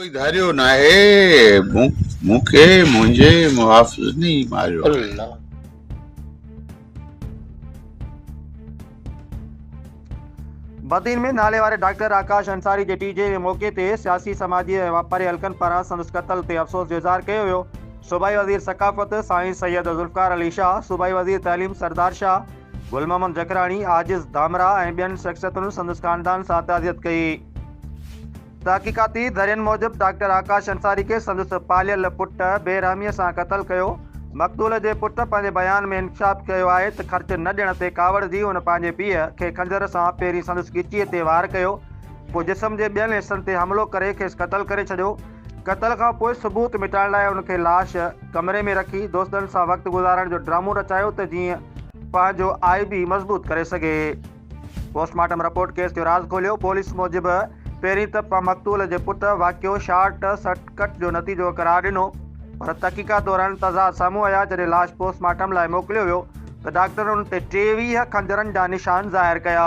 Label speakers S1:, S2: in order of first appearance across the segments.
S1: कोई धारियो नाहे मूंखे मुंहिंजे मुहाफ़िज़नि ई मारियो।
S2: अल्लाह।
S3: बदीन में नाले वारे डॉक्टर आकाश अंसारी जे टीजे मौके ते सियासी समाजी ऐं वापारी हलकनि पारां संदसि क़त्ल ते अफ़सोस जो इज़हार कयो वियो। सूबाई वज़ीर सकाफ़त साईं सैयद ज़ुल्फ़िकार अली शाह, सूबाई वज़ीर तइलीम सरदार शाह, गुल मोहम्मद जकराणी, आजिज़ धामरा ऐं ॿियनि शख़्सियतुनि संदसि ख़ानदान सां ताज़ियत कई। तहक़ीक़ाती ज़रियनि मूजिबि डॉक्टर आकाश अंसारी खे संदसि पालियल पुट बेरहमीअ सां क़त्ल कयो। मक़तूल जे पुट पंहिंजे बयान में इंकशाफ़ कयो आहे त ख़र्च न ॾियण ते कावड़जी हुन पंहिंजे पीउ खे खंजर सां पहिरीं संदसि ॻिचीअ ते वार कयो, पोइ जिस्म जे ॿियनि हिसनि ते हमिलो करे खेसि क़त्ल करे छॾियो। क़त्ल खां पोइ सबूत मिटाइण लाइ हुनखे लाश कमरे में रखी दोस्तनि सां वक़्तु गुज़ारण जो ड्रामो रचायो त जीअं पंहिंजो आईबी मज़बूत करे सघे। पोस्टमार्टम रिपोर्ट केस जो राज़ खोलियो। पुलिस मूजिबि पहिरीं त मक़तूल जे पुटु वाक़ियो शॉर्ट सर्किट जो नतीजो करार ॾिनो, पर तहक़ीक़ात दौरान तज़ाद साम्हूं आया। जॾहिं लाश पोस्टमार्टम लाइ मोकिलियो वियो त डॉक्टरुनि ते 23 खंजरनि जा निशान ज़ाहिर कया,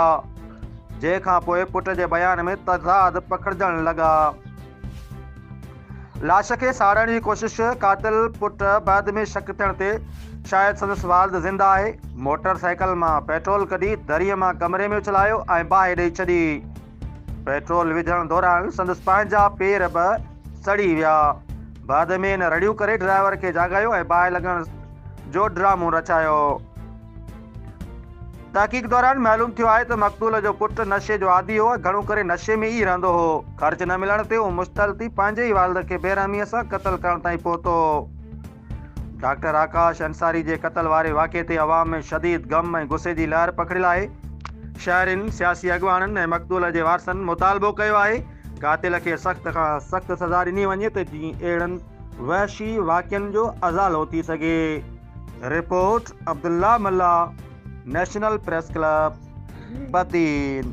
S3: जंहिंखां पोइ पुट जे बयान में तज़ाद पखिड़जण लॻा। लाश खे साड़ण जी कोशिश क़ातिल पुट बाद में शक थियण ते शायदि संदसि वालिद ज़िंदा आहे, मोटर साइकिल मां पेट्रोल कढी दरीअ मां कमरे में उछलायो ऐं बाहि ॾेई छॾी। पेट्रोल विझण दौरान संदसि पंहिंजा पेर बि सड़ी विया। बाद में हिन रड़ियूं करे ड्राइवर खे जाॻायो ऐं बाहि लॻण जो ड्रामो रचायो। तहक़ीक़ दौरान मालूम थियो आहे त मक़तूल जो पुटु नशे जो आदी हो, घणो करे नशे में ई रहंदो हो। ख़र्च न मिलण ते हू मुश्तल थी पंहिंजे ई वालिद खे बेरहमीअ सां क़त्ल करण ताईं पहुतो। डॉक्टर आकाश अंसारी जे क़त्ल वारे वाक़िए ते अवाम में शदीद गम ऐं गुस्से जी लहर पखिड़ियल आहे। शाइरनि, सियासी अॻवाननि ऐं मक़तूल जे वारसनि मुतालबो कयो आहे क़ातिल खे सख़्त खां सख़्त सज़ा ॾिनी वञे त जीअं अहिड़नि वहशी वाक़िअनि जो अज़ालो थी सघे। रिपोर्ट अब्दुल्ला मल्ला, नेशनल प्रेस क्लब, बदीन।